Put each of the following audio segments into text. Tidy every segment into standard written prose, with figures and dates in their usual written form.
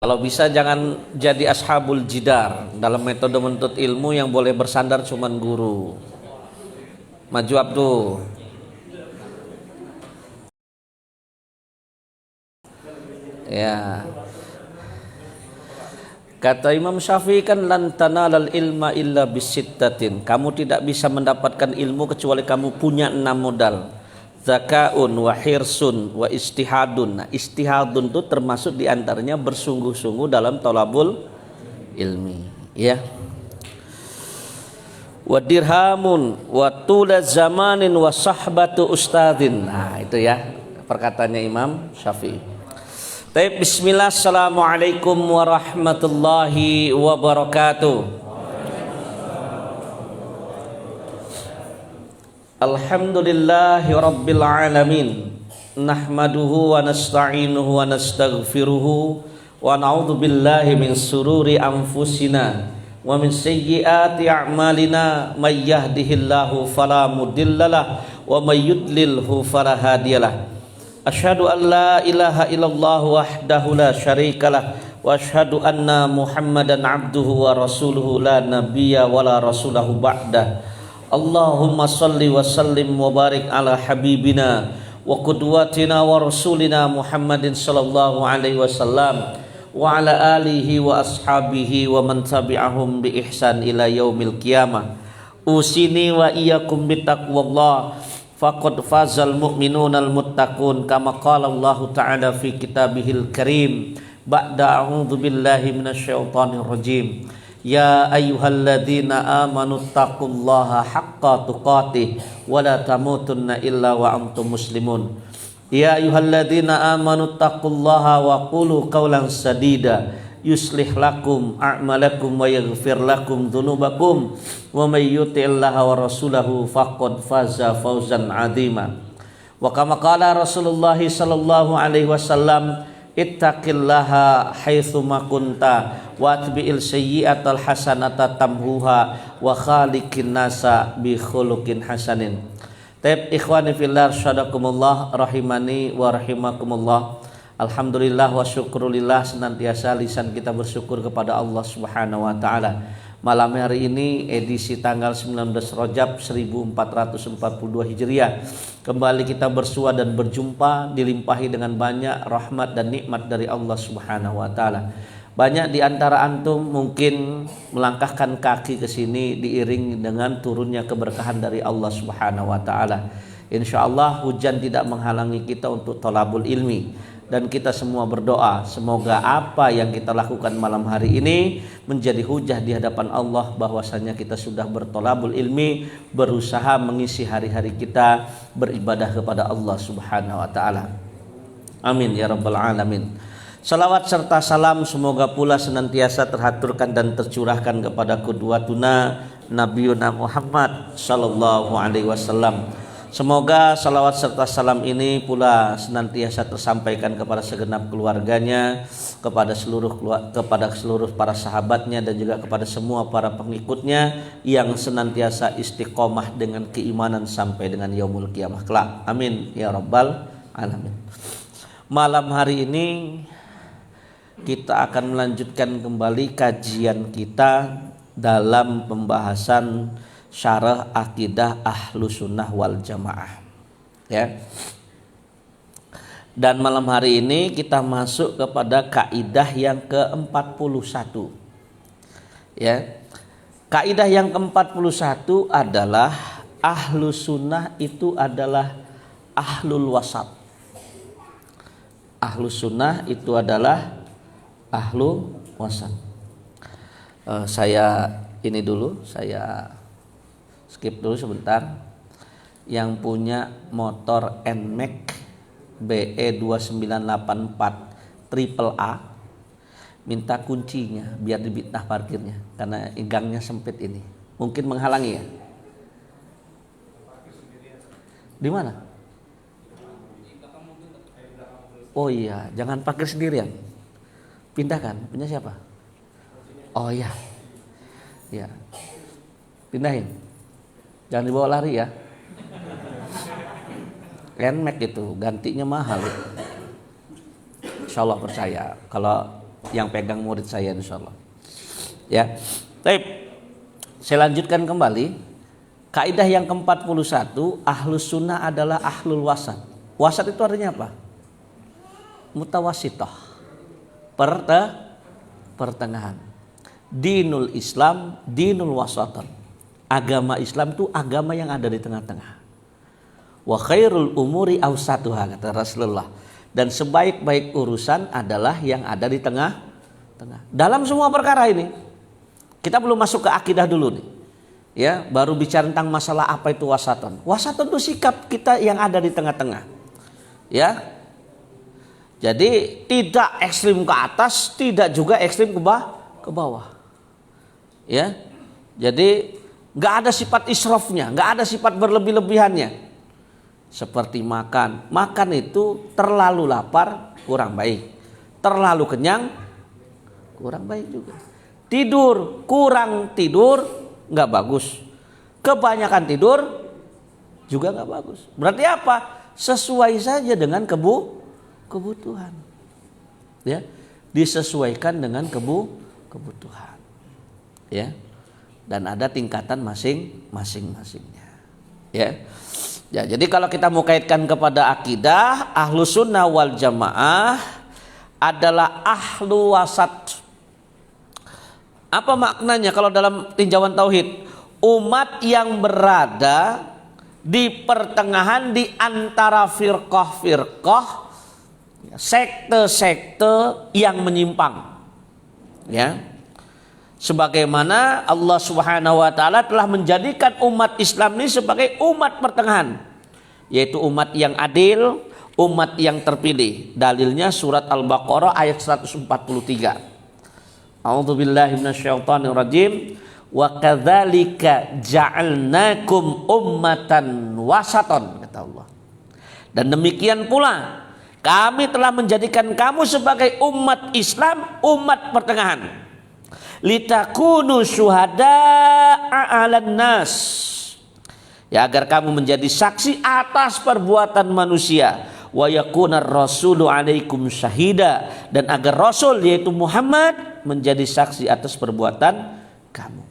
Kalau bisa jangan jadi ashabul jidar. Dalam metode menuntut ilmu yang boleh bersandar cuman guru. Maju Abdul. Ya. Kata Imam Syafi'i kan lan tanalal ilma illa bisittatin. Kamu tidak bisa mendapatkan ilmu kecuali kamu punya 6 modal. Zakaun wa hirsun wa istihadun. Nah, istihadun itu termasuk diantaranya bersungguh-sungguh dalam thalabul ilmi, ya. Wa dirhamun wa tula zamanin wa sahbatu ustadzin. Nah, itu ya perkataannya Imam Syafi'i. Baik, bismillah, assalamualaikum warahmatullahi wabarakatuh. Alhamdulillahi rabbil alamin. Nahmaduhu wa nasta'inuhu wa nastaghfiruhu wa na'udzu billahi min sururi anfusina wa min sayyiati a'malina. May yahdihillahu fala mudhillalah wa may yudlilhu fala hadiyalah. Asyhadu an la ilaha illallah wahdahu la syarikalah wa asyhadu anna Muhammadan abduhu wa rasuluhu la nabiyya wa la rasulahu ba'dah. Allahumma salli wa sallim wa barik ala habibina wa qudwatina wa rasulina Muhammadin sallallahu alaihi wasallam wa ala alihi wa ashabihi wa man tabi'ahum bi ihsan ila yaumil qiyamah. Usini wa iyyakum bittaqwallah faqad fazal mu'minunal muttaqun kama qala Allah ta'ala fi kitabihil karim ba'da a'udzu billahi minasyaitonir rajim. Ya ayyuhalladzina amanu taqullaha haqqa tuqatih wa la tamutunna illa wa antum muslimun. Ya ayyuhalladzina amanu taqullaha wa qulu qawlan sadida yuslih lakum a'malakum wa yaghfir lakum dzunubakum wa may yuti'illaha wa rasulahu faqad faza fawzan 'azima. Wa kama qala Rasulullah sallallahu alaihi wasallam ittaqillaha haitsu ma kunta wa atbi'il sayyi'atal hasanata tamhuha wa khaliqin nasa bi khuluqin hasanin. Taib ikhwani fillah syadakumullah rahimani wa rahimakumullah. Alhamdulillah wa syukrulillah, senantiasa lisan kita bersyukur kepada Allah Subhanahu wa taala. Malam hari ini edisi tanggal 19 Rajab 1442 Hijriah, kembali kita bersua dan berjumpa dilimpahi dengan banyak rahmat dan nikmat dari Allah Subhanahu wa taala. Banyak di antara antum mungkin melangkahkan kaki ke sini diiring dengan turunnya keberkahan dari Allah Subhanahu wa taala. Insyaallah hujan tidak menghalangi kita untuk thalabul ilmi. Dan kita semua berdoa semoga apa yang kita lakukan malam hari ini menjadi hujah di hadapan Allah bahwasanya kita sudah berthalabul ilmi, berusaha mengisi hari-hari kita beribadah kepada Allah Subhanahu wa taala. Amin ya rabbal alamin. Salawat serta salam semoga pula senantiasa terhaturkan dan tercurahkan kepada qudwatuna Nabiyuna Muhammad sallallahu alaihi wasallam. Semoga salawat serta salam ini pula senantiasa tersampaikan kepada segenap keluarganya, kepada seluruh para sahabatnya dan juga kepada semua para pengikutnya yang senantiasa istiqomah dengan keimanan sampai dengan yaumul qiyamah kelak. Amin ya rabbal alamin. Malam hari ini kita akan melanjutkan kembali kajian kita dalam pembahasan syarah akidah Ahlus Sunnah wal Jamaah, ya. Dan malam hari ini kita masuk kepada kaidah yang ke-41, ya. Kaidah yang ke-41 adalah Ahlus Sunnah itu adalah ahlul wasat. Ahlus Sunnah itu adalah ahlul wasat. Saya skip dulu sebentar. Yang punya motor NMAX BE 2984 triple A minta kuncinya biar dibitnah parkirnya karena gangnya sempit ini. Mungkin menghalangi ya. Di mana? Oh iya, jangan parkir sendirian. Pindahkan, punya siapa? Oh iya. Ya. Pindahin. Jangan dibawa lari ya. NMAX itu gantinya mahal. Insya Allah percaya. Kalau yang pegang murid saya insyaallah. Ya. Baik. Saya lanjutkan kembali. Kaidah yang ke-41, ahlus sunnah adalah ahlul wasat. Wasat itu artinya apa? Mutawasitah. Pertengahan. Dinul Islam, dinul wasatan. Agama Islam itu agama yang ada di tengah-tengah. Wa khairul umuri awsatuha, kata Rasulullah. Dan sebaik-baik urusan adalah yang ada di tengah-tengah. Dalam semua perkara ini, kita belum masuk ke akidah dulu nih. Ya, baru bicara tentang masalah apa itu wasatan. Wasatan itu sikap kita yang ada di tengah-tengah. Ya. Jadi tidak ekstrim ke atas, tidak juga ekstrim ke bawah. Ya. Jadi nggak ada sifat israfnya, nggak ada sifat berlebih-lebihannya. Seperti makan itu terlalu lapar kurang baik, terlalu kenyang kurang baik juga. Tidur kurang tidur nggak bagus, kebanyakan tidur juga nggak bagus. Berarti apa? Sesuai saja dengan kebutuhan. Ya, disesuaikan dengan kebutuhan. Ya, dan ada tingkatan masing-masingnya. Ya. Ya, jadi kalau kita mau kaitkan kepada akidah, ahlus sunnah wal jamaah adalah ahlu wasat. Apa maknanya kalau dalam tinjauan tauhid? Umat yang berada di pertengahan di antara firqah-firqah, sekte-sekte yang menyimpang. Ya. Sebagaimana Allah Subhanahu wa taala telah menjadikan umat Islam ini sebagai umat pertengahan, yaitu umat yang adil, umat yang terpilih. Dalilnya surat Al-Baqarah ayat 143. A'udzubillahi minasyaitonirrajim. Wa kadzalika ja'alnakum ummatan wasaton, kata Allah. Dan demikian pula kami telah menjadikan kamu sebagai umat Islam, umat pertengahan. Litakunu syuhada'a 'alan nas, ya, agar kamu menjadi saksi atas perbuatan manusia, wa yakunar rasulu 'alaikum syahida, dan agar Rasul yaitu Muhammad menjadi saksi atas perbuatan kamu.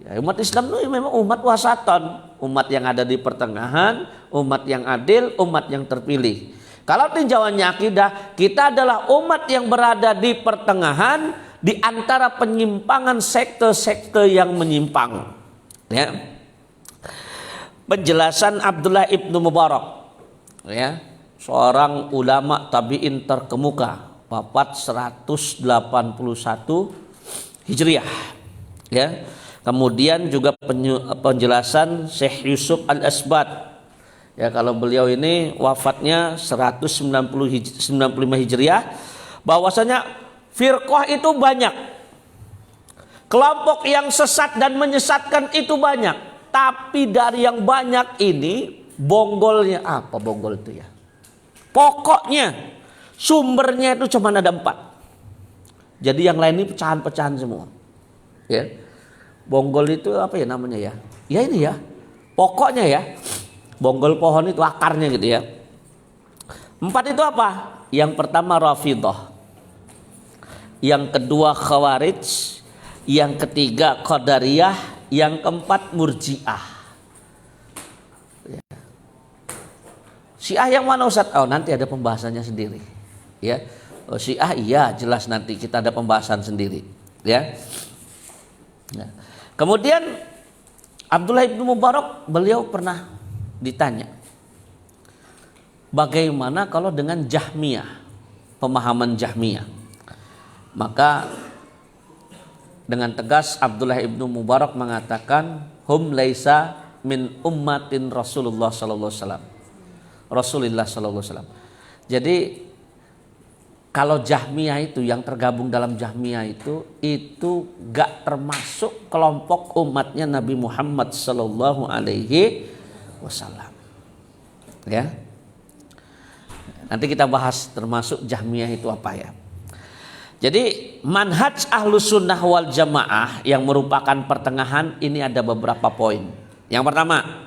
Ya, umat Islam itu memang umat wasatan, umat yang ada di pertengahan, umat yang adil, umat yang terpilih. Kalau tinjauannya akidah, kita adalah umat yang berada di pertengahan di antara penyimpangan sekte-sekte yang menyimpang. Ya. Penjelasan Abdullah ibnu Mubarak, ya, seorang ulama tabi'in terkemuka, wafat 181 Hijriah. Ya. Kemudian juga penjelasan Syekh Yusuf Al-Asbat. Ya, kalau beliau ini wafatnya 195 Hijriah, bahwasanya firqah itu banyak, kelompok yang sesat dan menyesatkan itu banyak. Tapi dari yang banyak ini, bonggolnya apa bonggol itu ya? Pokoknya sumbernya itu cuma ada 4. Jadi yang lain ini pecahan-pecahan semua. Ya, bonggol itu apa ya namanya ya? Ya ini ya, pokoknya ya, bonggol pohon itu akarnya gitu ya. 4 itu apa? Yang pertama Rafidhah, yang kedua Khawarij, yang ketiga Qadariyah, yang keempat Murji'ah. Ya. Syiah yang mana Ustaz? Oh, nanti ada pembahasannya sendiri. Ya. Oh, Syiah iya jelas nanti kita ada pembahasan sendiri. Ya. Ya. Kemudian Abdullah ibnu Mubarak, beliau pernah ditanya, bagaimana kalau dengan Jahmiyah, pemahaman Jahmiyah? Maka dengan tegas Abdullah ibnu Mubarak mengatakan, hum laisa min ummatin Rasulullah sallallahu alaihi wasallam. Rasulullah sallallahu alaihi wasallam. Jadi kalau Jahmiyah itu, yang tergabung dalam Jahmiyah itu gak termasuk kelompok umatnya Nabi Muhammad sallallahu alaihi wasallam. Ya. Nanti kita bahas termasuk Jahmiyah itu apa ya. Jadi manhaj ahlus sunnah wal jamaah yang merupakan pertengahan ini ada beberapa poin. Yang pertama,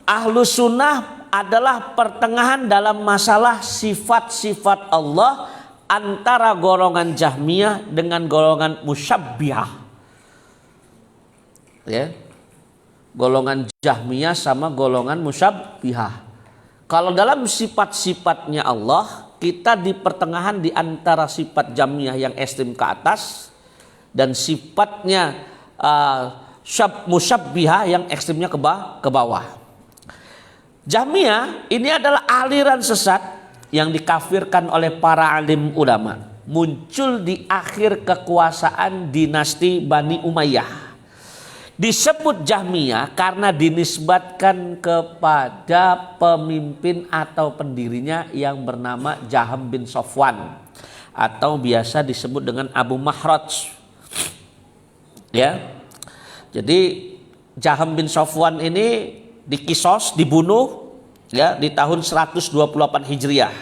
ahlus sunnah adalah pertengahan dalam masalah sifat-sifat Allah antara golongan Jahmiyah dengan golongan Musyabbihah. Ya. Golongan Jahmiyah sama golongan Musyabbihah. Kalau dalam sifat-sifatnya Allah, kita di pertengahan di antara sifat Jahmiyah yang ekstrim ke atas dan sifatnya Musyabbihah yang ekstrimnya ke bawah. Jahmiyah ini adalah aliran sesat yang dikafirkan oleh para alim ulama. Muncul di akhir kekuasaan dinasti Bani Umayyah. Disebut Jahmiyah karena dinisbatkan kepada pemimpin atau pendirinya yang bernama Jaham bin Safwan atau biasa disebut dengan Abu Mahraj. Ya. Jadi Jaham bin Safwan ini dikisos, dibunuh ya di tahun 128 Hijriah.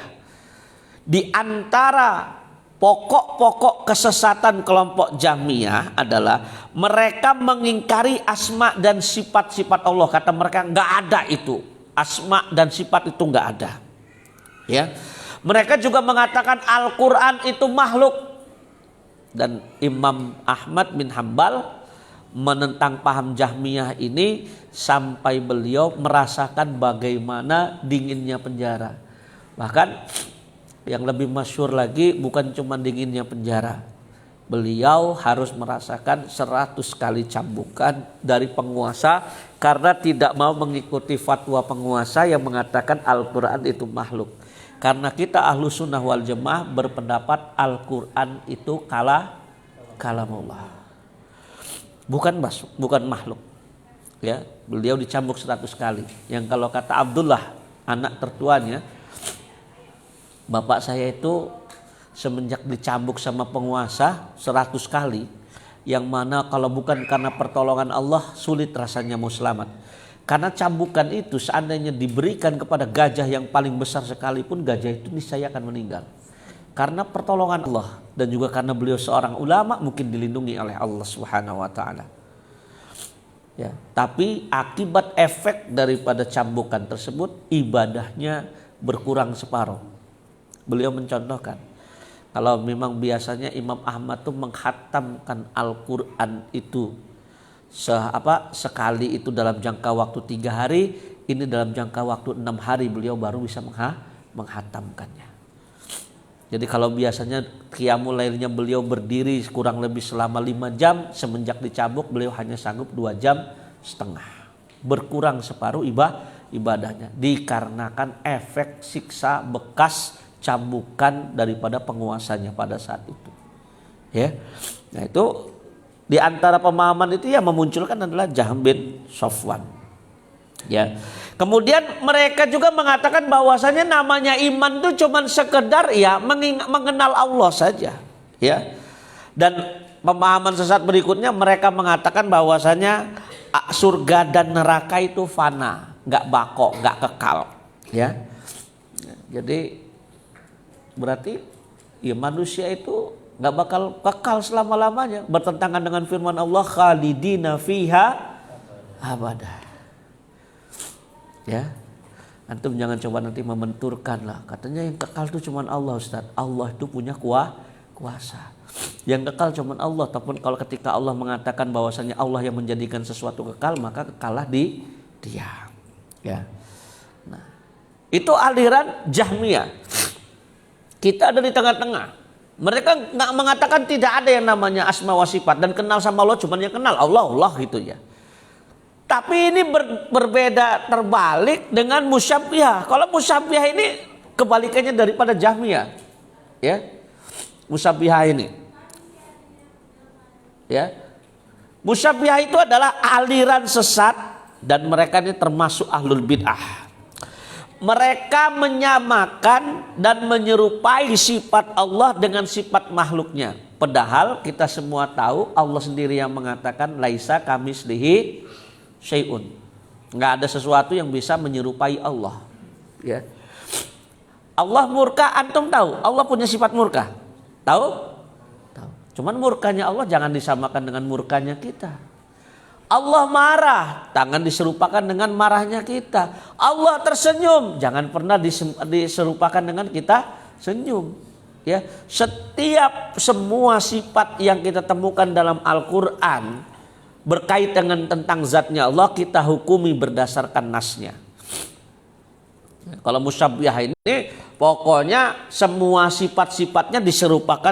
Di antara pokok-pokok kesesatan kelompok Jahmiyah adalah mereka mengingkari asma dan sifat-sifat Allah. Kata mereka nggak ada itu, asma dan sifat itu nggak ada. Ya, mereka juga mengatakan Al-Quran itu makhluk. Dan Imam Ahmad bin Hambal menentang paham Jahmiyah ini sampai beliau merasakan bagaimana dinginnya penjara. Bahkan yang lebih masyhur lagi bukan cuma dinginnya penjara. Beliau harus merasakan 100 kali cambukan dari penguasa karena tidak mau mengikuti fatwa penguasa yang mengatakan Al-Quran itu makhluk. Karena kita ahlu sunnah wal jamaah berpendapat Al-Quran itu kalamullah. Bukan makhluk. Ya, beliau dicambuk 100 kali. Yang kalau kata Abdullah, anak tertuanya, bapak saya itu semenjak dicambuk sama penguasa 100 kali, yang mana kalau bukan karena pertolongan Allah sulit rasanya mau selamat. Karena cambukan itu seandainya diberikan kepada gajah yang paling besar sekalipun, gajah itu niscaya akan meninggal. Karena pertolongan Allah dan juga karena beliau seorang ulama mungkin dilindungi oleh Allah Subhanahu wa taala. Ya, tapi akibat efek daripada cambukan tersebut ibadahnya berkurang separuh. Beliau mencontohkan, kalau memang biasanya Imam Ahmad tuh menghatamkan Al-Quran itu sekali itu dalam jangka waktu 3 hari, ini dalam jangka waktu 6 hari beliau baru bisa menghatamkannya. Jadi kalau biasanya qiyamul lailnya beliau berdiri kurang lebih selama 5 jam, semenjak dicambuk beliau hanya sanggup 2,5 jam. Berkurang separuh ibadahnya dikarenakan efek siksa bekas cambukan daripada penguasanya pada saat itu. Ya. Nah, itu di antara pemahaman itu yang memunculkan adalah Jaham bin Safwan. Ya. Kemudian mereka juga mengatakan bahwasanya namanya iman itu cuma sekedar ya mengenal Allah saja, ya. Dan pemahaman sesat berikutnya mereka mengatakan bahwasanya surga dan neraka itu fana, nggak bako, nggak kekal, ya. Jadi berarti ya manusia itu nggak bakal kekal selama-lamanya, bertentangan dengan firman Allah khalidina fiha abada. Ya, antum jangan coba nanti membenturkan lah. Katanya yang kekal itu cuma Allah, Ustaz. Allah itu punya kuasa. Yang kekal cuma Allah. Tapi kalau ketika Allah mengatakan bahwasanya Allah yang menjadikan sesuatu kekal, maka kekallah di Dia. Ya. Nah, itu aliran Jahmiyah. Kita ada di tengah-tengah. Mereka nggak mengatakan tidak ada yang namanya asma wa sifat dan kenal sama Allah cuma yang kenal Allah gitu ya. Tapi ini berbeda terbalik dengan Musyabbihah. Kalau Musyabbihah ini kebalikannya daripada Jahmiyah. Ya. Musyabbihah ini. Ya. Musyabbihah itu adalah aliran sesat dan mereka ini termasuk ahlul bid'ah. Mereka menyamakan dan menyerupai sifat Allah dengan sifat makhluknya. Padahal kita semua tahu Allah sendiri yang mengatakan laisa kamislihi syai'un. Nggak ada sesuatu yang bisa menyerupai Allah. Ya. Allah murka, antum tahu? Allah punya sifat murka. Tahu? Tahu. Cuman murkanya Allah jangan disamakan dengan murkanya kita. Allah marah, jangan diserupakan dengan marahnya kita. Allah tersenyum, jangan pernah diserupakan dengan kita senyum. Ya, setiap semua sifat yang kita temukan dalam Al-Quran berkait dengan tentang zatnya Allah, kita hukumi berdasarkan nasnya. Kalau musyabbihah ini pokoknya semua sifat-sifatnya diserupakan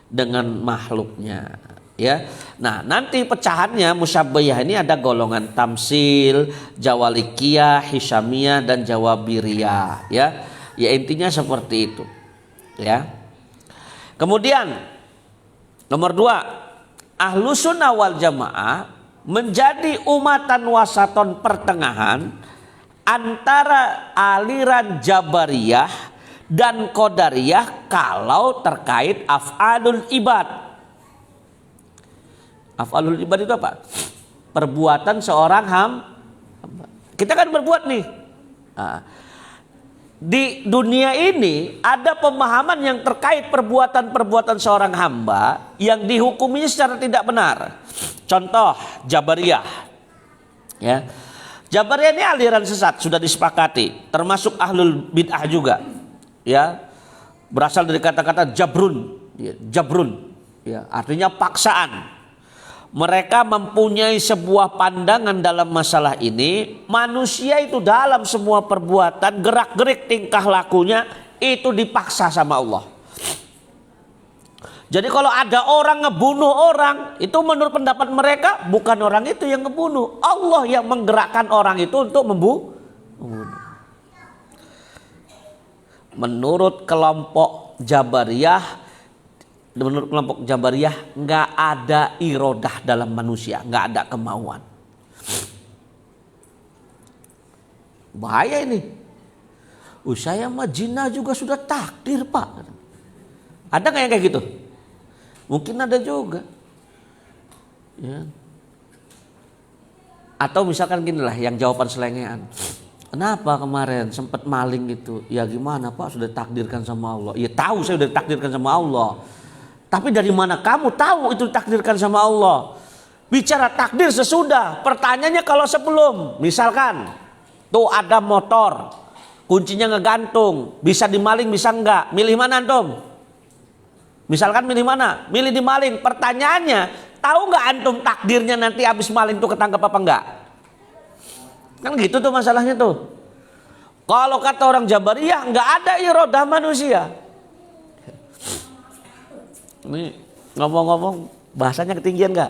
dengan makhluknya. Ya, nah nanti pecahannya musyabbihah ini ada golongan tamsil, jawalikiyah, hisamiyah, dan jawabiriyah. Ya, intinya seperti itu. Ya. Kemudian nomor 2, Ahlus Sunnah wal Jamaah menjadi umatan wasaton pertengahan antara aliran Jabariyah dan Qadariyah kalau terkait af'alul ibad. Af'alul ibad itu apa? Perbuatan seorang hamba. Kita kan berbuat nih. Nah, di dunia ini ada pemahaman yang terkait perbuatan-perbuatan seorang hamba yang dihukuminya secara tidak benar. Contoh Jabariyah. Ya. Jabariyah ini aliran sesat, sudah disepakati, termasuk ahlul bid'ah juga. Ya. Berasal dari kata-kata jabrun, ya, jabrun. Ya, artinya paksaan. Mereka mempunyai sebuah pandangan dalam masalah ini. Manusia itu dalam semua perbuatan, gerak-gerik tingkah lakunya itu dipaksa sama Allah. Jadi kalau ada orang ngebunuh orang, itu menurut pendapat mereka bukan orang itu yang ngebunuh, Allah yang menggerakkan orang itu untuk membunuh. Menurut kelompok Jabariyah, nggak ada irodah dalam manusia, nggak ada kemauan. Bahaya ini. Saya mah jina juga sudah takdir Pak. Ada nggak yang kayak gitu? Mungkin ada juga. Ya. Atau misalkan gini lah, yang jawaban selengean. Kenapa kemarin sempat maling itu? Ya gimana Pak, sudah ditakdirkan sama Allah. Ya tahu saya sudah ditakdirkan sama Allah. Tapi dari mana kamu tahu itu ditakdirkan sama Allah? Bicara takdir sesudah. Pertanyaannya kalau sebelum. Misalkan tuh ada motor, kuncinya ngegantung, bisa dimaling bisa enggak? Milih mana antum? Misalkan milih mana? Milih dimaling. Pertanyaannya, tahu nggak antum takdirnya nanti habis maling tuh ketangkep apa enggak? Kan gitu tuh masalahnya tuh. Kalau kata orang Jabariyah nggak ada irodah manusia. Ini ngomong-ngomong bahasanya ketinggian nggak?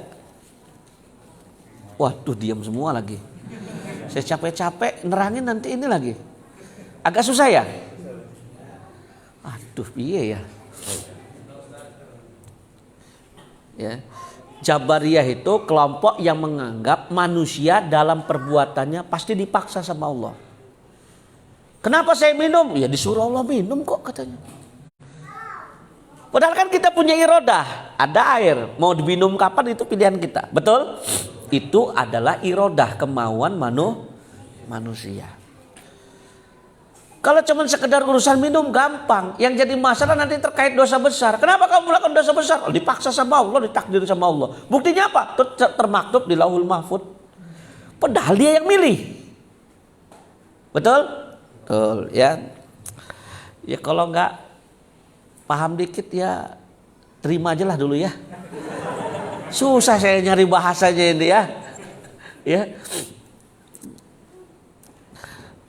Waduh, diam semua lagi. Saya capek-capek nerangin nanti ini lagi. Agak susah ya? Aduh, iya ya. Ya. Jabariyah itu kelompok yang menganggap manusia dalam perbuatannya pasti dipaksa sama Allah. Kenapa saya minum? Ya disuruh Allah minum kok katanya. Padahal kan kita punya irodah, ada air, mau diminum kapan itu pilihan kita, betul? Itu adalah irodah, kemauan manusia. Kalau cuma sekedar urusan minum gampang, yang jadi masalah nanti terkait dosa besar. Kenapa kamu melakukan dosa besar? Dipaksa sama Allah, ditakdir sama Allah. Buktinya apa? Termaktub di Lauhul Mahfuz. Padahal dia yang milih. Betul? Betul ya. Ya kalau nggak paham dikit ya terima aja lah dulu ya. Susah saya nyari bahasanya ini ya. Ya.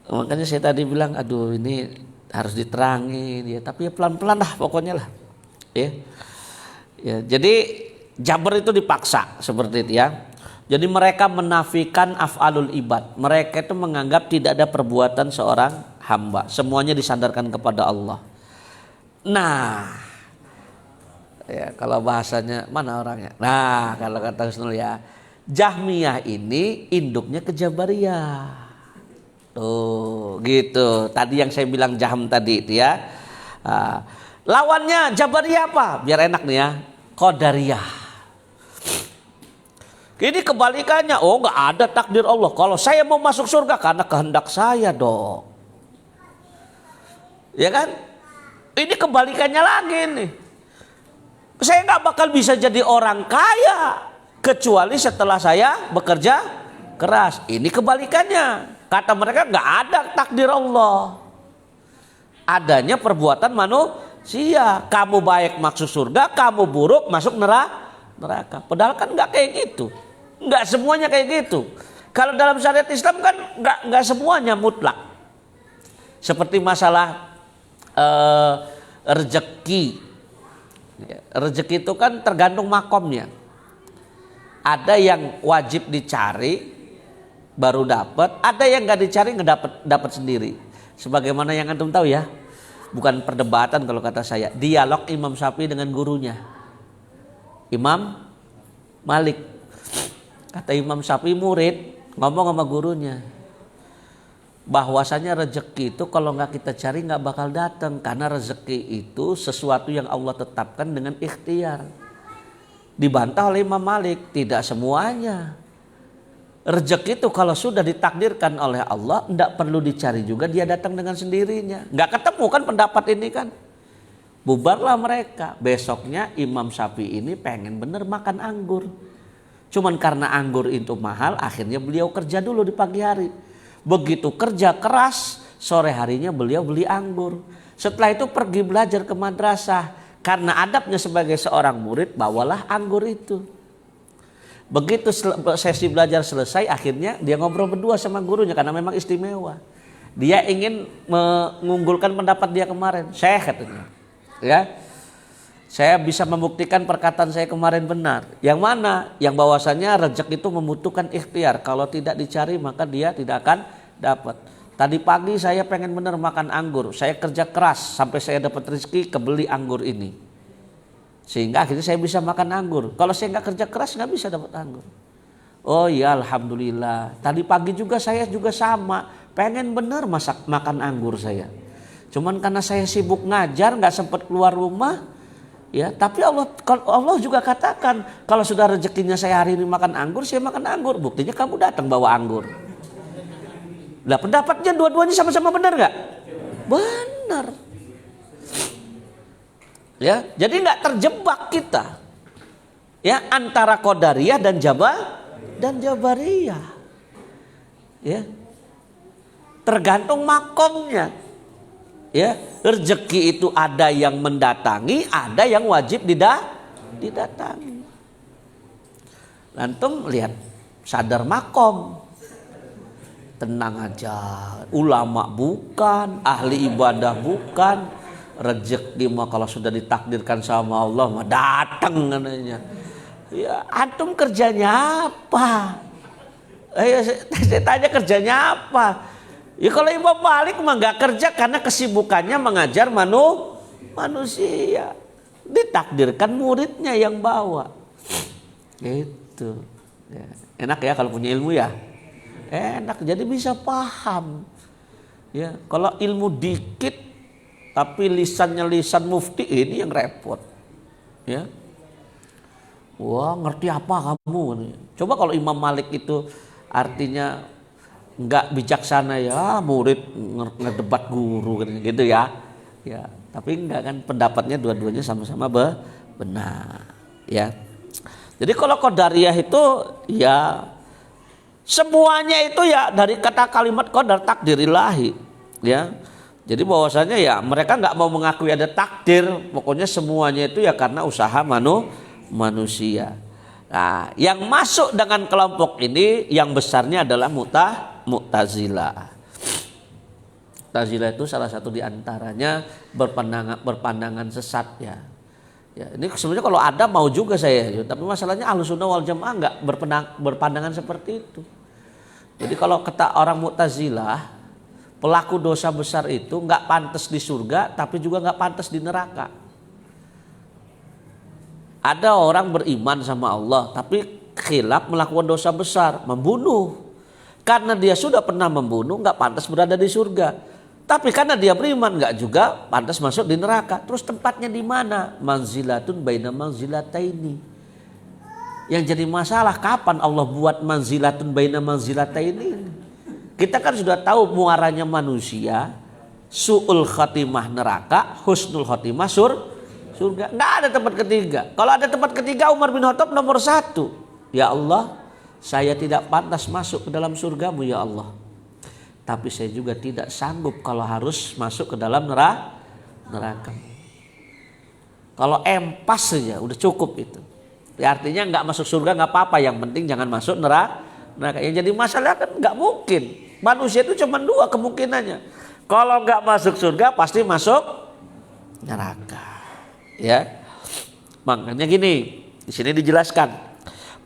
Makanya saya tadi bilang aduh ini harus diterangin ya, tapi ya pelan-pelan lah pokoknya lah. Ya. Ya, jadi Jabar itu dipaksa seperti itu ya. Jadi mereka menafikan af'alul ibad. Mereka itu menganggap tidak ada perbuatan seorang hamba, semuanya disandarkan kepada Allah. Nah, ya kalau bahasanya mana orangnya? Nah, kalau kata Husnul ya, Jahmiyah ini induknya ke Jabariyah. Tuh, gitu. Tadi yang saya bilang Jahm tadi itu ya. Nah, lawannya Jabariyah apa? Biar enak nih ya. Qadariyah. Ini kebalikannya. Oh, nggak ada takdir Allah. Kalau saya mau masuk surga karena kehendak saya dong. Ya kan? Ini kebalikannya lagi nih. Saya nggak bakal bisa jadi orang kaya kecuali setelah saya bekerja keras. Ini kebalikannya. Kata mereka nggak ada takdir Allah. Adanya perbuatan manusia. Sia, kamu baik masuk surga, kamu buruk masuk neraka. Padahal kan nggak kayak gitu, nggak semuanya kayak gitu. Kalau dalam syariat Islam kan nggak semuanya mutlak. Seperti masalah rezeki. Rezeki itu kan tergantung makomnya. Ada yang wajib dicari baru dapat, ada yang nggak dicari nggak dapat sendiri. Sebagaimana yang antum tahu ya. Bukan perdebatan kalau kata saya, dialog Imam Syafi'i dengan gurunya Imam Malik. Kata Imam Syafi'i, murid ngomong sama gurunya bahwasanya rezeki itu kalau nggak kita cari nggak bakal datang, karena rezeki itu sesuatu yang Allah tetapkan dengan ikhtiar. Dibantah oleh Imam Malik, tidak semuanya. Rezeki itu kalau sudah ditakdirkan oleh Allah, tidak perlu dicari juga, dia datang dengan sendirinya. Nggak ketemu kan pendapat ini kan. Bubarlah mereka. Besoknya Imam Syafi'i ini pengen bener makan anggur. Cuman karena anggur itu mahal, akhirnya beliau kerja dulu di pagi hari. Begitu kerja keras, sore harinya beliau beli anggur. Setelah itu pergi belajar ke madrasah. Karena adabnya sebagai seorang murid, bawalah anggur itu. Begitu sesi belajar selesai, akhirnya dia ngobrol berdua sama gurunya karena memang istimewa. Dia ingin mengunggulkan pendapat dia kemarin. Saya katanya, ya, saya bisa membuktikan perkataan saya kemarin benar. Yang mana? Yang bahwasanya rezeki itu membutuhkan ikhtiar. Kalau tidak dicari maka dia tidak akan dapat. Tadi pagi saya pengen benar makan anggur. Saya kerja keras sampai saya dapat rezeki kebeli anggur ini. Sehingga akhirnya saya bisa makan anggur. Kalau saya nggak kerja keras nggak bisa dapat anggur. Oh ya alhamdulillah. Tadi pagi juga saya juga sama. Pengen bener makan anggur saya. Cuman karena saya sibuk ngajar nggak sempat keluar rumah. Ya, tapi Allah juga katakan kalau sudah rezekinya saya hari ini makan anggur, saya makan anggur. Buktinya kamu datang bawa anggur. Lah pendapatnya dua-duanya sama-sama benar nggak? Benar. Ya, jadi nggak terjebak kita ya antara Qadariyah dan Jabariyah. Ya, tergantung makomnya. Ya, rezeki itu ada yang mendatangi, ada yang wajib didatangi. Antum lihat, sadar makom, tenang aja, ulama bukan, ahli ibadah bukan. Rezeki mah kalau sudah ditakdirkan sama Allah mah datang katanya. Ya, antum kerjanya apa? Saya tanya kerjanya apa? Ya kalau Imam Malik mah nggak kerja karena kesibukannya mengajar manusia. Ditakdirkan muridnya yang bawa. Gitu. Ya. Enak ya kalau punya ilmu ya. Enak, jadi bisa paham. Ya, kalau ilmu dikit tapi lisannya lisan mufti, ini yang repot. Ya. Wah, ngerti apa kamu? Coba kalau Imam Malik itu artinya nggak bijaksana, ya murid ngedebat guru gitu ya. Ya, tapi enggak kan, pendapatnya dua-duanya sama-sama benar. Ya. Jadi kalau Qadariyah itu ya semuanya itu ya dari kata kalimat qadar, takdir ilahi. Ya. Jadi bahwasanya ya mereka nggak mau mengakui ada takdir, pokoknya semuanya itu ya karena usaha manusia. Nah, yang masuk dengan kelompok ini yang besarnya adalah Mu'tazilah. Mu'tazilah itu salah satu diantaranya berpandangan sesat ya. Ya, ini sebenarnya kalau ada mau juga saya, tapi masalahnya Ahlussunnah wal Jamaah nggak berpandangan seperti itu. Jadi kalau kata orang Mu'tazilah, pelaku dosa besar itu nggak pantas di surga, tapi juga nggak pantas di neraka. Ada orang beriman sama Allah, tapi khilaf melakukan dosa besar, membunuh. Karena dia sudah pernah membunuh, nggak pantas berada di surga. Tapi karena dia beriman, nggak juga pantas masuk di neraka. Terus tempatnya di mana? Manzilatun baina manzilataini. Yang jadi masalah kapan Allah buat manzilatun baina manzilataini? Kita kan sudah tahu muaranya manusia, su'ul khatimah neraka, husnul khatimah surga. Nggak ada tempat ketiga. Kalau ada tempat ketiga, Umar bin Khattab nomor 1. Ya Allah, saya tidak pantas masuk ke dalam surgamu ya Allah. Tapi saya juga tidak sanggup kalau harus masuk ke dalam neraka. Kalau empas saja udah cukup itu. Ya, artinya nggak masuk surga nggak apa-apa, yang penting jangan masuk neraka. Yang jadi masalah kan nggak mungkin. Manusia itu cuma dua kemungkinannya. Kalau nggak masuk surga pasti masuk neraka. Ya, makanya gini, di sini dijelaskan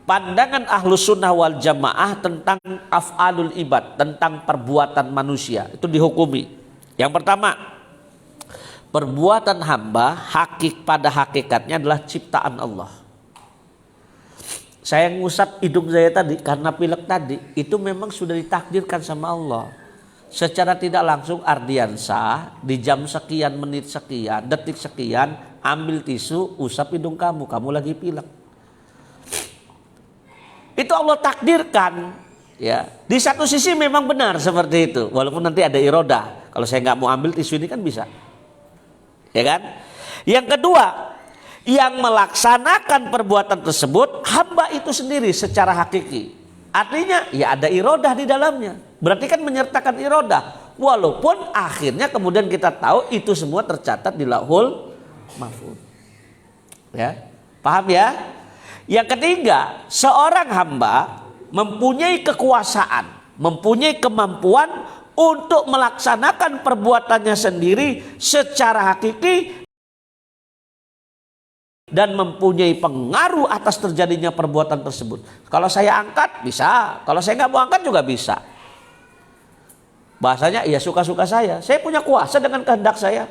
pandangan Ahlus Sunnah wal Jamaah tentang af'alul ibad, tentang perbuatan manusia itu dihukumi. Yang pertama, perbuatan hamba pada hakikatnya adalah ciptaan Allah. Saya ngusap hidung saya tadi karena pilek tadi, itu memang sudah ditakdirkan sama Allah. Secara tidak langsung Ardiansah di jam sekian, menit sekian, detik sekian, ambil tisu, usap hidung kamu lagi pilek. Itu Allah takdirkan. Ya, di satu sisi memang benar seperti itu, walaupun nanti ada irodah. Kalau saya nggak mau ambil tisu ini kan bisa, ya kan? Yang kedua, yang melaksanakan perbuatan tersebut hamba itu sendiri secara hakiki. Artinya ya ada irodah di dalamnya. Berarti kan menyertakan irodah. Walaupun akhirnya kemudian kita tahu itu semua tercatat di Lauhul Mahfuz. Ya, paham ya? Yang ketiga, seorang hamba mempunyai kekuasaan, mempunyai kemampuan untuk melaksanakan perbuatannya sendiri secara hakiki dan mempunyai pengaruh atas terjadinya perbuatan tersebut. Kalau saya angkat bisa, kalau saya nggak mau angkat juga bisa. Bahasanya ya suka-suka saya punya kuasa dengan kehendak saya.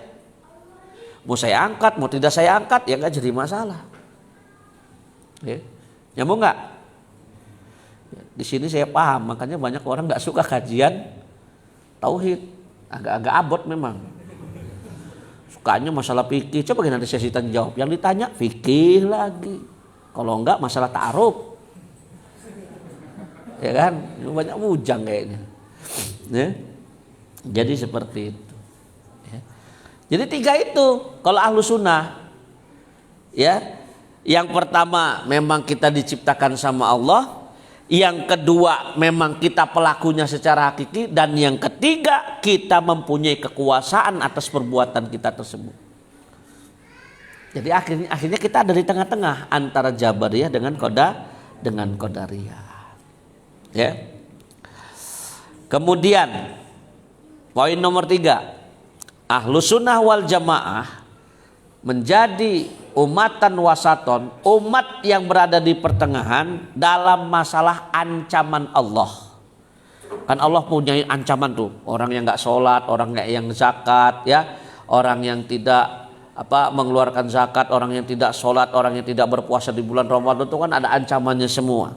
Mau saya angkat, mau tidak saya angkat ya nggak jadi masalah. Ya. Nyambung nggak? Di sini saya paham, makanya banyak orang nggak suka kajian tauhid, agak-agak abot memang. Sukanya masalah fikih. Coba nanti saya tanya jawab. Yang ditanya fikih lagi. Kalau enggak masalah ta'aruf. Ya kan? Banyak bujang kayaknya. Ya? Jadi seperti itu. Ya. Jadi tiga itu. Kalau Ahlus Sunnah, ya, yang pertama memang kita diciptakan sama Allah. Yang kedua memang kita pelakunya secara hakiki, dan yang ketiga kita mempunyai kekuasaan atas perbuatan kita tersebut. Jadi akhirnya kita ada di tengah-tengah antara Jabariyah dengan Qadariyah. Ya. Kemudian poin nomor 3, Ahlus Sunnah wal Jamaah menjadi umatan wasaton, umat yang berada di pertengahan dalam masalah ancaman Allah. Kan Allah punya ancaman tuh, orang yang nggak sholat, orang yang zakat, ya, orang yang tidak mengeluarkan zakat, orang yang tidak sholat, orang yang tidak berpuasa di bulan Ramadan, itu kan ada ancamannya semua.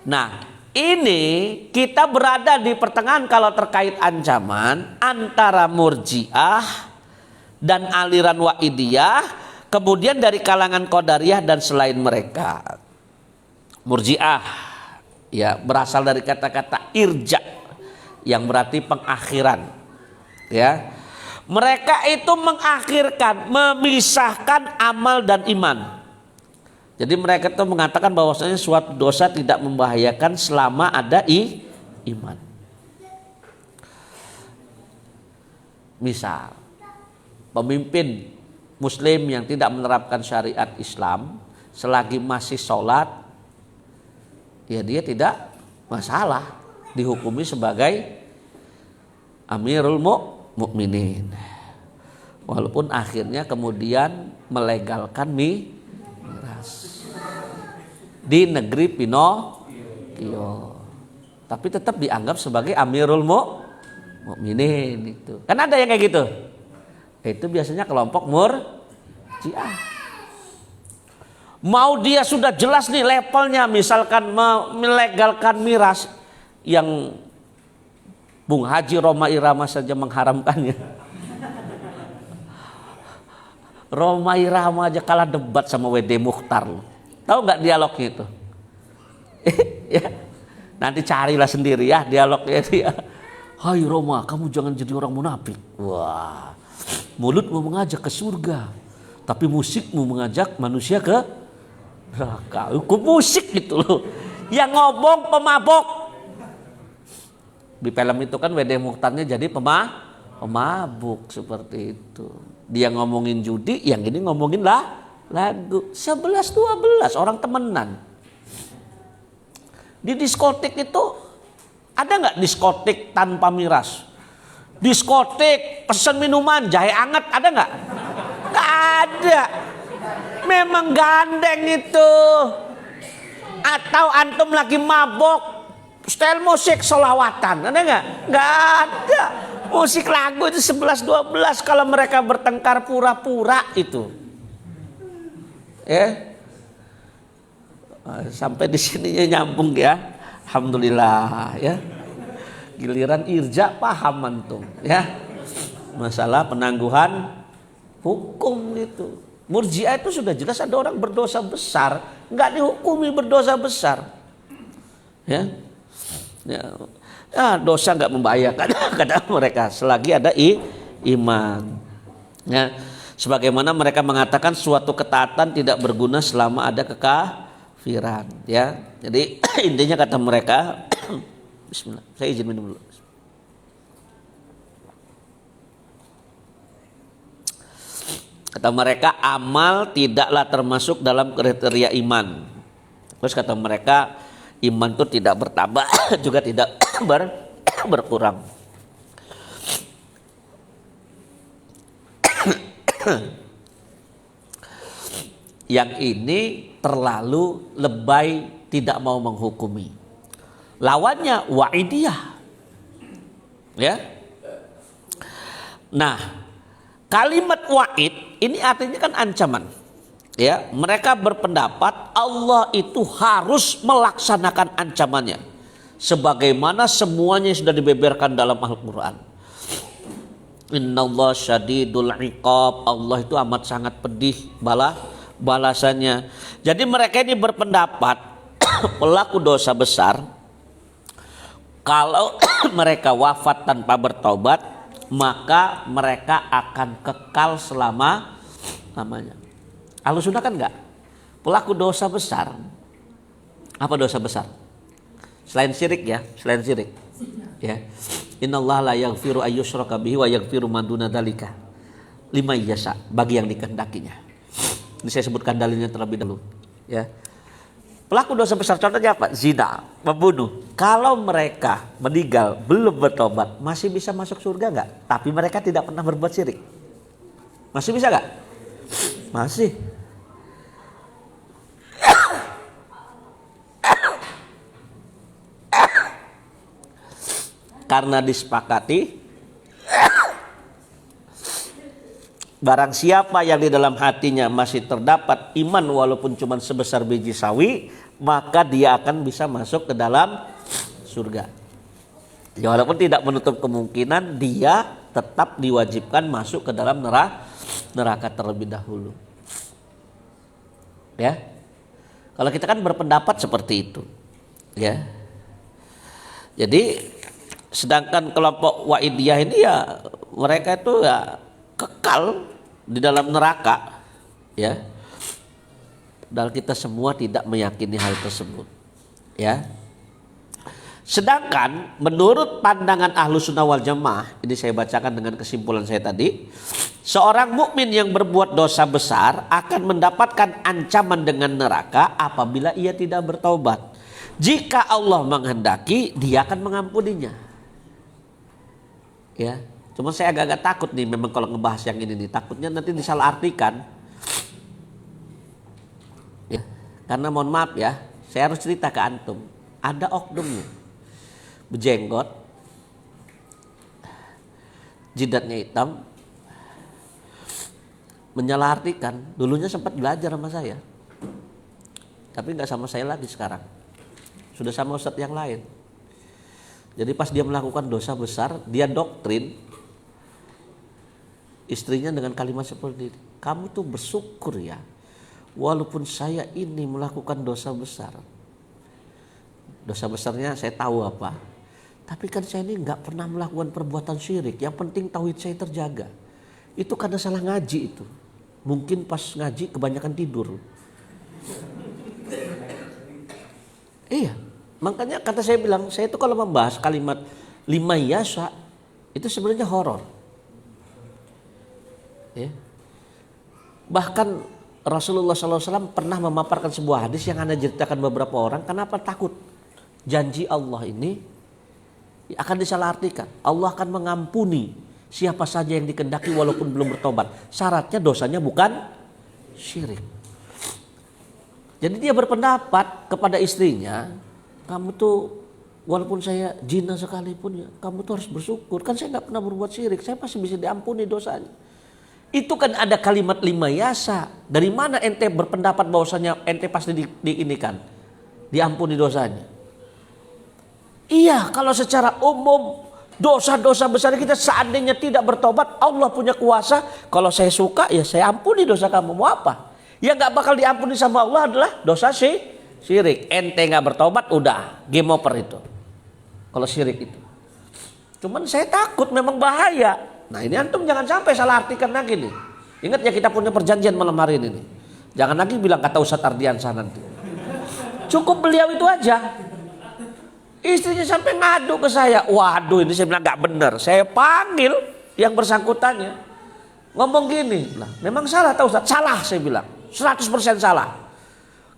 Nah, ini kita berada di pertengahan kalau terkait ancaman antara Murji'ah dan aliran Wa'idiyah, kemudian dari kalangan Qadariyah dan selain mereka. Murji'ah ya berasal dari kata-kata irja yang berarti pengakhiran. Ya. Mereka itu mengakhirkan, memisahkan amal dan iman. Jadi mereka itu mengatakan bahwasanya suatu dosa tidak membahayakan selama ada iman. Misal pemimpin Muslim yang tidak menerapkan syariat Islam selagi masih sholat, ya dia tidak masalah, dihukumi sebagai Amirul Mukminin. Walaupun akhirnya kemudian melegalkan miras di negeri Pinocchio, tapi tetap dianggap sebagai Amirul Mukminin itu. Kan ada yang kayak gitu. Itu biasanya kelompok Murji'ah. Mau dia sudah jelas nih levelnya, misalkan melegalkan miras yang Bung Haji Roma Irama saja mengharamkannya. Roma Irama aja kalah debat sama WD Mukhtar. Tahu nggak dialognya itu? Ya. Nanti carilah sendiri ya dialognya dia. Hai Roma, kamu jangan jadi orang munafik. Wah. Mulutmu mengajak ke surga, tapi musikmu mengajak manusia ke neraka. Hukum musik gitu loh. Yang ngomong pemabok. Di film itu kan WD Mukhtarnya jadi pemabuk seperti itu. Dia ngomongin judi, yang ini ngomongin lagu 11-12 orang temenan. Di diskotik itu ada nggak diskotik tanpa miras? Diskotik pesen minuman jahe anget ada nggak? Nggak ada. Memang gandeng itu. Atau antum lagi mabok, style musik solawatan, ada nggak? Nggak ada. Musik lagu itu 11-12 kalau mereka bertengkar pura-pura itu. Ya. Sampai di sininya nyambung ya. Alhamdulillah ya. Giliran irja paham antum ya. Masalah penangguhan hukum itu. Murji'ah itu sudah jelas ada orang berdosa besar, nggak dihukumi berdosa besar. Ya. Ya, dosa nggak membahayakan kata mereka selagi ada iman. Ya. Sebagaimana mereka mengatakan suatu ketaatan tidak berguna selama ada kekafiran. Ya. Jadi intinya kata mereka Bismillah, saya izin minum dulu. Kata mereka amal tidaklah termasuk dalam kriteria iman. Terus kata mereka iman itu tidak bertambah juga tidak berkurang. Yang ini terlalu lebay, tidak mau menghukumi. Lawannya wa'idiyah. Ya. Nah, kalimat wa'id ini artinya kan ancaman. Ya, mereka berpendapat Allah itu harus melaksanakan ancamannya sebagaimana semuanya sudah dibeberkan dalam Al-Qur'an. Innallaha syadidul iqab. Allah itu amat sangat pedih balasannya. Jadi mereka ini berpendapat pelaku dosa besar kalau mereka wafat tanpa bertobat, maka mereka akan kekal selama-lamanya. Ahlussunnah kan enggak? Pelaku dosa besar. Apa dosa besar? Selain syirik ya, selain syirik. Ya. Innallaha la yaghfiru ayyushraka bihi wa yaghfiru ma duna dzalika liman yasha, bagi yang dikehendakinya. Ini saya sebutkan dalilnya terlebih dahulu, ya. Pelaku dosa besar contohnya apa? Zina, membunuh. Kalau mereka meninggal belum bertobat, masih bisa masuk surga enggak? Tapi mereka tidak pernah berbuat syirik. Masih bisa enggak? Masih. Karena disepakati barang siapa yang di dalam hatinya masih terdapat iman walaupun cuma sebesar biji sawi, maka dia akan bisa masuk ke dalam surga. Ya, walaupun tidak menutup kemungkinan dia tetap diwajibkan masuk ke dalam neraka terlebih dahulu. Ya. Kalau kita kan berpendapat seperti itu. Ya. Jadi sedangkan kelompok Wa'idiyah ini ya mereka itu ya kekal di dalam neraka, ya. Dan kita semua tidak meyakini hal tersebut, ya. Sedangkan menurut pandangan Ahlussunnah wal Jamaah, ini saya bacakan dengan kesimpulan saya tadi, seorang mukmin yang berbuat dosa besar akan mendapatkan ancaman dengan neraka apabila ia tidak bertaubat. Jika Allah menghendaki, dia akan mengampuninya. Ya. Cuma saya agak-agak takut nih memang kalau ngebahas yang ini nih, takutnya nanti disalahartikan. Ya, karena mohon maaf ya, saya harus cerita ke antum. Ada oknumnya, berjenggot, jidatnya hitam, menyalahartikan. Dulunya sempat belajar sama saya, tapi nggak sama saya lagi sekarang. Sudah sama ustadz yang lain. Jadi pas dia melakukan dosa besar, dia doktrin istrinya dengan kalimat seperti ini, kamu tuh bersyukur ya, walaupun saya ini melakukan dosa besar. Dosa besarnya saya tahu apa, tapi kan saya ini nggak pernah melakukan perbuatan syirik. Yang penting tauhid saya terjaga. Itu karena salah ngaji itu. Mungkin pas ngaji kebanyakan tidur. Iya, makanya kata saya bilang, saya itu kalau membahas kalimat lima yasa itu sebenarnya horor. Ya. Bahkan Rasulullah SAW pernah memaparkan sebuah hadis yang Anda ceritakan beberapa orang. Kenapa takut? Janji Allah ini akan disalahartikan. Allah akan mengampuni siapa saja yang dikehendaki walaupun belum bertobat. Syaratnya dosanya bukan syirik. Jadi dia berpendapat kepada istrinya, kamu tuh walaupun saya zina sekalipun ya, kamu tuh harus bersyukur. Kan saya nggak pernah berbuat syirik, saya pasti bisa diampuni dosanya. Itu kan ada kalimat lima yasa. Dari mana ente berpendapat bahwasanya ente pasti diampuni dosanya? Iya, kalau secara umum dosa-dosa besar kita seandainya tidak bertobat, Allah punya kuasa. Kalau saya suka ya saya ampuni dosa kamu, mau apa? Yang nggak bakal diampuni sama Allah adalah dosa syirik. Ente nggak bertobat, udah game over itu. Kalau syirik itu. Cuman saya takut, memang bahaya. Nah ini antum jangan sampai salah artikan lagi nih. Ingat ya, kita punya perjanjian malam hari ini nih. Jangan lagi bilang kata Ustadz Ardiansah nanti. Cukup beliau itu aja. Istrinya sampai ngadu ke saya. Waduh, ini saya bilang gak benar. Saya panggil yang bersangkutannya. Ngomong gini, lah memang salah tahu Ustaz? Salah saya bilang. 100% salah.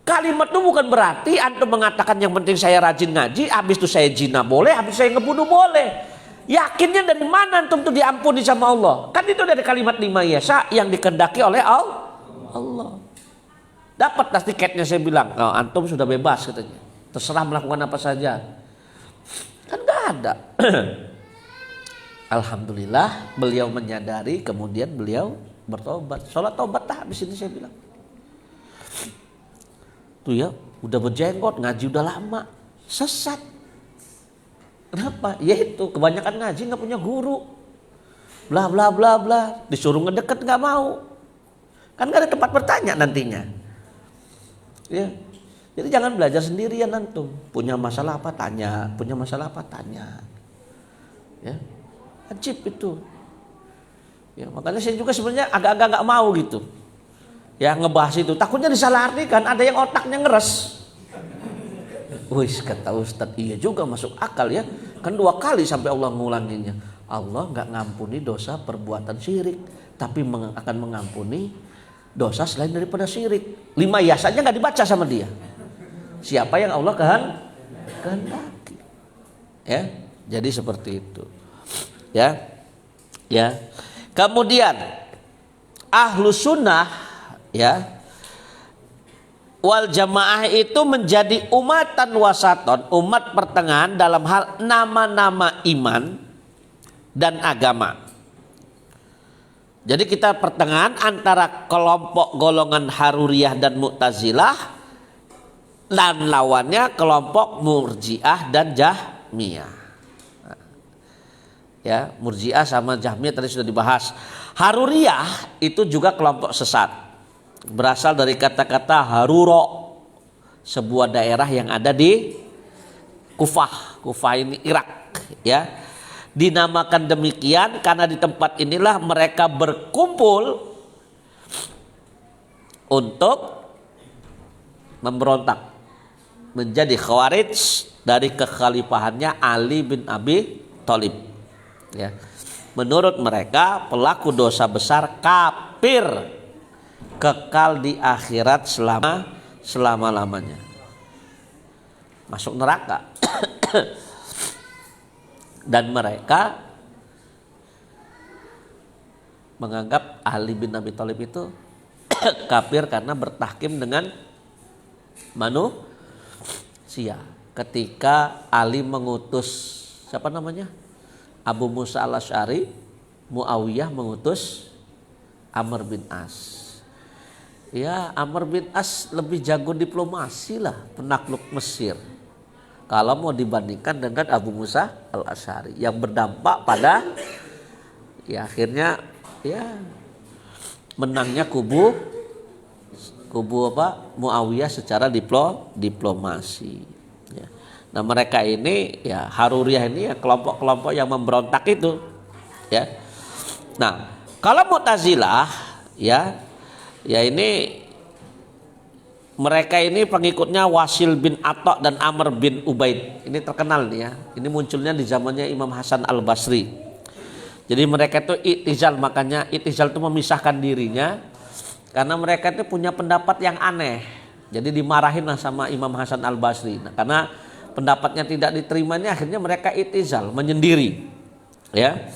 Kalimat itu bukan berarti antum mengatakan yang penting saya rajin ngaji, habis itu saya zina boleh, habis saya ngebunuh boleh. Yakinnya dari mana antum tuh diampuni sama Allah? Kan itu dari kalimat lima yasa yang dikehendaki oleh Allah. Dapat tas tiketnya, saya bilang. Oh, antum sudah bebas katanya. Terserah melakukan apa saja. Kan gak ada. Alhamdulillah beliau menyadari, kemudian beliau bertobat. Sholat tobat lah habis ini, saya bilang. Tuh ya, udah berjenggot, ngaji udah lama, sesat. Kenapa? Ya itu, kebanyakan ngaji gak punya guru. Bla bla bla bla, disuruh ngedeket gak mau. Kan gak ada tempat bertanya nantinya. Ya. Jadi jangan belajar sendirian antum. Punya masalah apa tanya, punya masalah apa tanya. Ya. Wajib itu. Ya, makanya saya juga sebenarnya agak-agak nggak mau gitu. Ya ngebahas itu. Takutnya disalahartikan, ada yang otaknya ngeres. Wis kata Ustadz, iya juga masuk akal ya. Kan 2 kali sampai Allah ngulanginya. Allah nggak ngampuni dosa perbuatan syirik, tapi akan mengampuni dosa selain daripada syirik. 5 yasanya nggak dibaca sama dia. Siapa yang Allah kehendaki. Ya, jadi seperti itu. Ya. Kemudian Ahlus Sunnah ya wal Jamaah itu menjadi umatan wasaton, umat pertengahan dalam hal nama-nama iman dan agama. Jadi kita pertengahan antara kelompok golongan Haruriyah dan Mu'tazilah dan lawannya kelompok Murji'ah dan Jahmiyah. Ya, Murji'ah sama Jahmiyah tadi sudah dibahas. Haruriyah itu juga kelompok sesat. Berasal dari kata-kata Haruro, sebuah daerah yang ada di Kufah. Kufah ini Irak, ya. Dinamakan demikian karena di tempat inilah mereka berkumpul untuk memberontak menjadi Khawarij dari kekhalifahannya Ali bin Abi Thalib. Ya. Menurut mereka pelaku dosa besar kafir, kekal di akhirat selama-lamanya, masuk neraka. Dan mereka menganggap Ali bin Abi Thalib itu kafir karena bertahkim dengan manusia. Ketika Ali mengutus siapa namanya? Abu Musa al-Asy'ari, Muawiyah mengutus Amr bin As. Ya, Amr bin As lebih jago diplomasi lah, penakluk Mesir. Kalau mau dibandingkan dengan Abu Musa al-Asy'ari yang berdampak pada ya akhirnya ya menangnya kubu apa Muawiyah secara diplomasi. Ya. Nah mereka ini ya Haruriyah ini ya kelompok-kelompok yang memberontak itu. Ya. Nah kalau Mu'tazilah ya ini mereka ini pengikutnya Wasil bin Atta dan Amr bin Ubaid. Ini terkenal nih ya. Ini munculnya di zamannya Imam Hasan al-Basri. Jadi mereka itu i'tizal, makanya i'tizal itu memisahkan dirinya Karena mereka itu punya pendapat yang aneh. Jadi dimarahin lah sama Imam Hasan Al-Basri. Nah, karena pendapatnya tidak diterima ini akhirnya mereka itizal, menyendiri. Ya.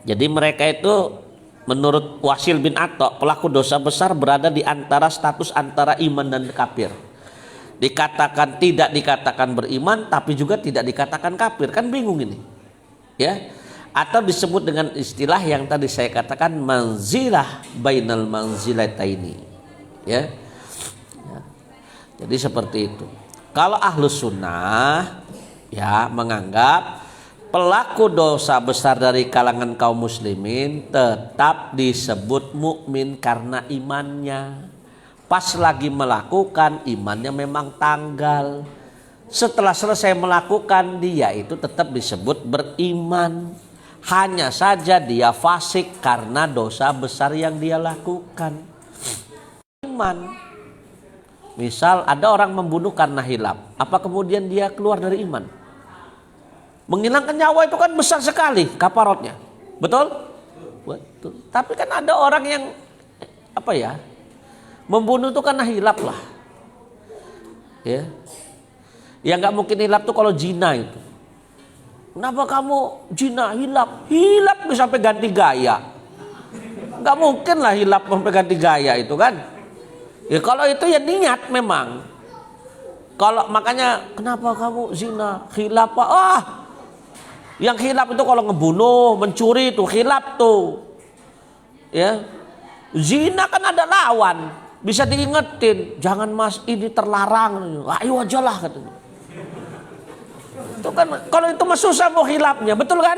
Jadi mereka itu menurut Wasil bin Atta, pelaku dosa besar berada di antara status antara iman dan kafir. Dikatakan tidak dikatakan beriman tapi juga tidak dikatakan kafir. Kan bingung ini. Ya. Atau disebut dengan istilah yang tadi saya katakan manzilah bainal manzilataini. Ya. Ya. Jadi seperti itu. Kalau ahlus sunnah ya menganggap pelaku dosa besar dari kalangan kaum muslimin tetap disebut mukmin karena imannya. Pas lagi melakukan imannya memang tanggal. Setelah selesai melakukan dia itu tetap disebut beriman. Hanya saja dia fasik karena dosa besar yang dia lakukan. Iman. Misal ada orang membunuh karena hilaf. Apa kemudian dia keluar dari iman? Menghilangkan nyawa itu kan besar sekali kafarotnya. Betul? Betul. Tapi kan ada orang yang membunuh itu karena hilaf lah. Ya. Yang nggak mungkin hilaf tuh kalau zina itu. Kenapa kamu zina hilaf? Hilaf bisa sampai ganti gaya. Nggak mungkin lah hilaf sampai ganti gaya itu kan. Ya kalau itu ya niat memang. Kalau makanya kenapa kamu zina hilaf? Yang hilaf itu kalau ngebunuh, mencuri itu hilaf tuh. Ya. Zina kan ada lawan. Bisa diingetin, jangan mas ini terlarang. Ayo aja lah katanya. Itu kan kalau itu mah susah mau hilafnya, betul kan?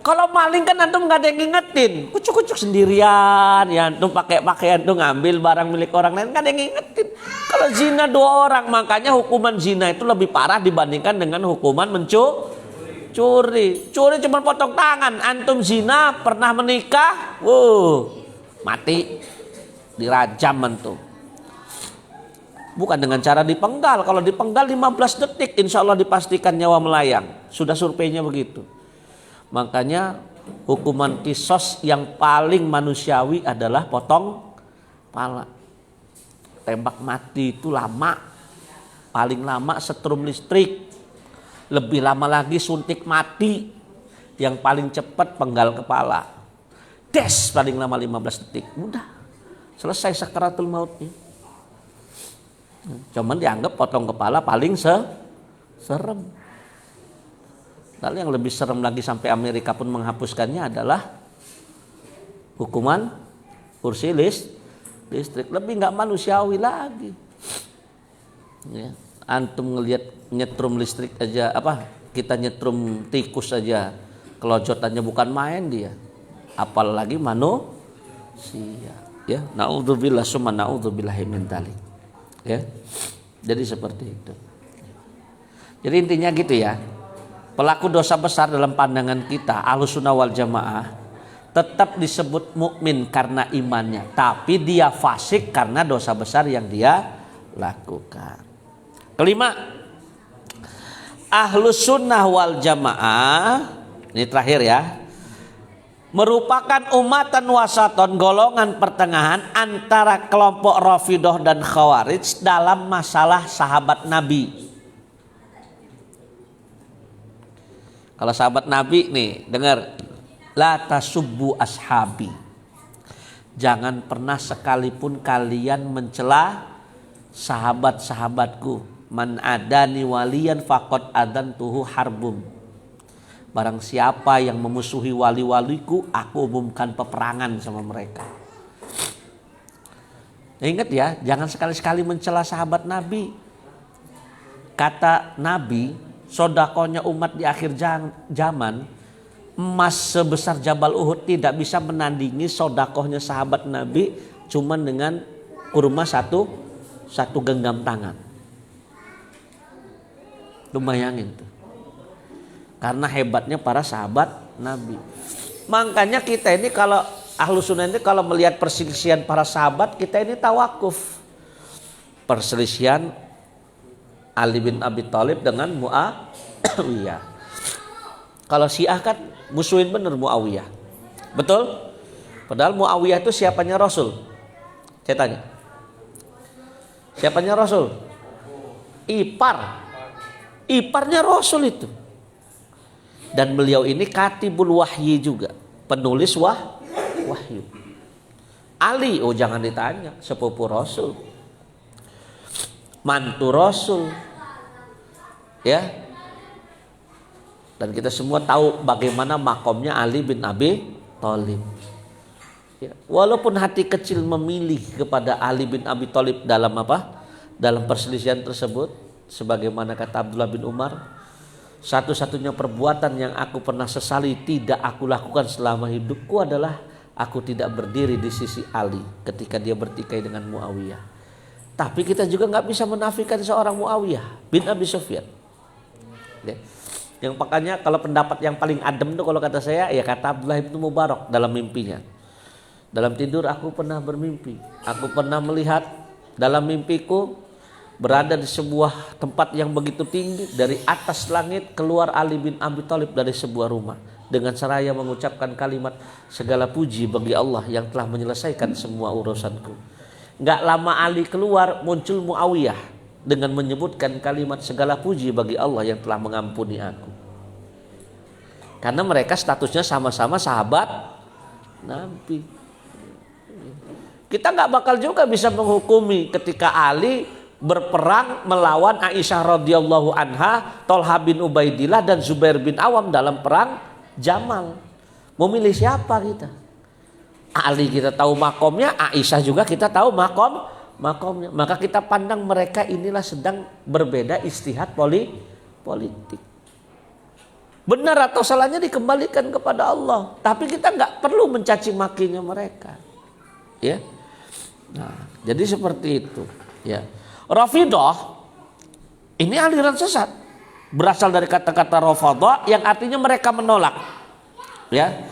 Kalau maling kan antum nggak ada yang ngingetin, kucuk-kucuk sendirian, ya antum pakai pakaian tuh ngambil barang milik orang lain, nggak ada yang ngingetin. Kalau zina 2 orang, makanya hukuman zina itu lebih parah dibandingkan dengan hukuman mencuri. Curi cuma potong tangan, antum zina pernah menikah, mati, dirajam antum. Bukan dengan cara dipenggal. Kalau dipenggal 15 detik insya Allah dipastikan nyawa melayang. Sudah surveinya begitu. Makanya hukuman kisos yang paling manusiawi adalah potong kepala. Tembak mati itu lama. Paling lama setrum listrik. Lebih lama lagi suntik mati. Yang paling cepat penggal kepala. Des paling lama 15 detik. Mudah. Selesai sakaratul mautnya. Cuman dianggap potong kepala paling serem. Lalu yang lebih serem lagi sampai Amerika pun menghapuskannya adalah hukuman kursi listrik. Lebih nggak manusiawi lagi. Ya. Antum ngelihat nyetrum listrik aja, kita nyetrum tikus aja, kelojotannya bukan main dia. Apalagi manusia. Ya, naudzubillah summa naudzubillahi min dzalik. Ya, jadi seperti itu. Jadi intinya gitu ya. Pelaku dosa besar dalam pandangan kita Ahlussunnah wal Jamaah tetap disebut mukmin karena imannya, tapi dia fasik karena dosa besar yang dia lakukan. Kelima, Ahlussunnah wal Jamaah, ini terakhir ya, merupakan umatan wasaton, golongan pertengahan antara kelompok Rafidhah dan Khawarij dalam masalah sahabat Nabi. Kalau sahabat Nabi nih, dengar, la tasubbu ashabi. Jangan pernah sekalipun kalian mencela sahabat-sahabatku. Man adani waliyan faqad adantuhu harbum. Barang siapa yang memusuhi wali-waliku, aku umumkan peperangan sama mereka. Ingat ya, jangan sekali-sekali mencela sahabat Nabi. Kata Nabi, sodakohnya umat di akhir zaman, emas sebesar Jabal Uhud tidak bisa menandingi sodakohnya sahabat Nabi cuman dengan kurma satu genggam tangan. Lu bayangin tuh. Karena hebatnya para sahabat Nabi. Makanya kita ini kalau Ahlussunnah ini kalau melihat perselisihan para sahabat, kita ini tawakuf. Perselisihan Ali bin Abi Thalib dengan Muawiyah. Kalau Syiah kan musuhin bener Muawiyah. Betul? Padahal Muawiyah itu siapanya Rasul? Saya tanya. Siapanya Rasul? Iparnya Rasul itu. Dan beliau ini katibul wahyi juga, penulis wahyu. Ali, oh jangan ditanya, sepupu Rasul, mantu Rasul, ya. Dan kita semua tahu bagaimana makomnya Ali bin Abi Thalib. Ya, walaupun hati kecil memilih kepada Ali bin Abi Thalib dalam apa? Dalam perselisihan tersebut, sebagaimana kata Abdullah bin Umar, satu-satunya perbuatan yang aku pernah sesali tidak aku lakukan selama hidupku adalah aku tidak berdiri di sisi Ali ketika dia bertikai dengan Muawiyah. Tapi kita juga nggak bisa menafikan seorang Muawiyah bin Abi Sufyan. Ya. Yang makanya kalau pendapat yang paling adem itu kalau kata saya, ya kata Abdullah bin Mubarak dalam mimpinya. Dalam tidur aku pernah bermimpi. Aku pernah melihat dalam mimpiku berada di sebuah tempat yang begitu tinggi, dari atas langit keluar Ali bin Abi Thalib dari sebuah rumah dengan seraya mengucapkan kalimat segala puji bagi Allah yang telah menyelesaikan semua urusanku. Gak lama Ali keluar, muncul Muawiyah dengan menyebutkan kalimat segala puji bagi Allah yang telah mengampuni aku. Karena mereka statusnya sama-sama sahabat Nabi. Kita gak bakal juga bisa menghukumi ketika Ali berperang melawan Aisyah radhiyallahu anha, Thalha bin Ubaidillah dan Zubair bin Awam dalam perang Jamal. Mau milih siapa kita? Ali kita tahu makomnya, Aisyah juga kita tahu makomnya. Maka kita pandang mereka inilah sedang berbeda ijtihad politik. Benar atau salahnya dikembalikan kepada Allah. Tapi kita nggak perlu mencaci makinya mereka. Ya. Nah, jadi seperti itu. Ya. Rafidhah ini aliran sesat, berasal dari kata-kata rafadha yang artinya mereka menolak. Ya,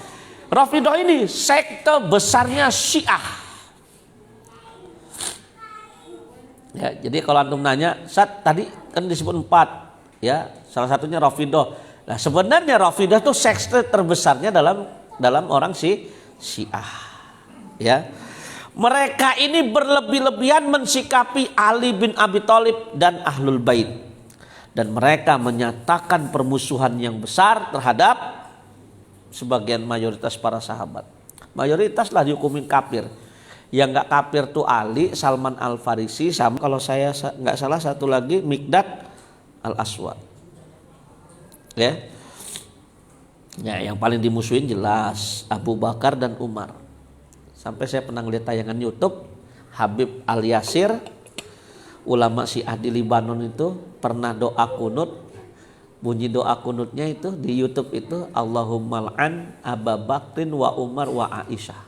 Rafidhah ini sekte besarnya Syiah. Ya, jadi kalau antum nanya, Ustaz tadi kan disebut 4, ya, salah satunya Rafidhah. Nah, sebenarnya Rafidhah itu sekte terbesarnya dalam orang Syiah. Ya. Mereka ini berlebih-lebihan mensikapi Ali bin Abi Thalib dan Ahlul Bait. Dan mereka menyatakan permusuhan yang besar terhadap sebagian mayoritas para sahabat. Mayoritas lah dihukumin kafir. Yang gak kafir tuh Ali, Salman Al-Farisi, sama kalau saya gak salah satu lagi Mikdad Al-Aswad. Ya. Ya, yang paling dimusuhin jelas Abu Bakar dan Umar. Sampai saya pernah lihat tayangan YouTube Habib Al-Yasir, ulama Syiah di Libanon itu pernah doa kunut. Bunyi doa kunutnya itu di YouTube itu, Allahumma la'an Abu Bakrin wa Umar wa Aisyah.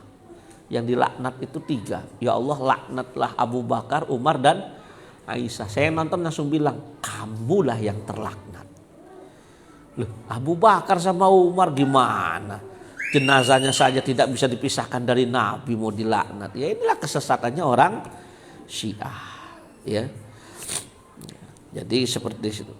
Yang dilaknat itu 3. Ya Allah, laknatlah Abu Bakar, Umar dan Aisyah. Saya nonton langsung bilang, kamulah yang terlaknat. Loh, Abu Bakar sama Umar gimana? Jenazahnya saja tidak bisa dipisahkan dari Nabi mau dilaknat. Ya inilah kesesatannya orang Syiah. Ya. Jadi seperti itu.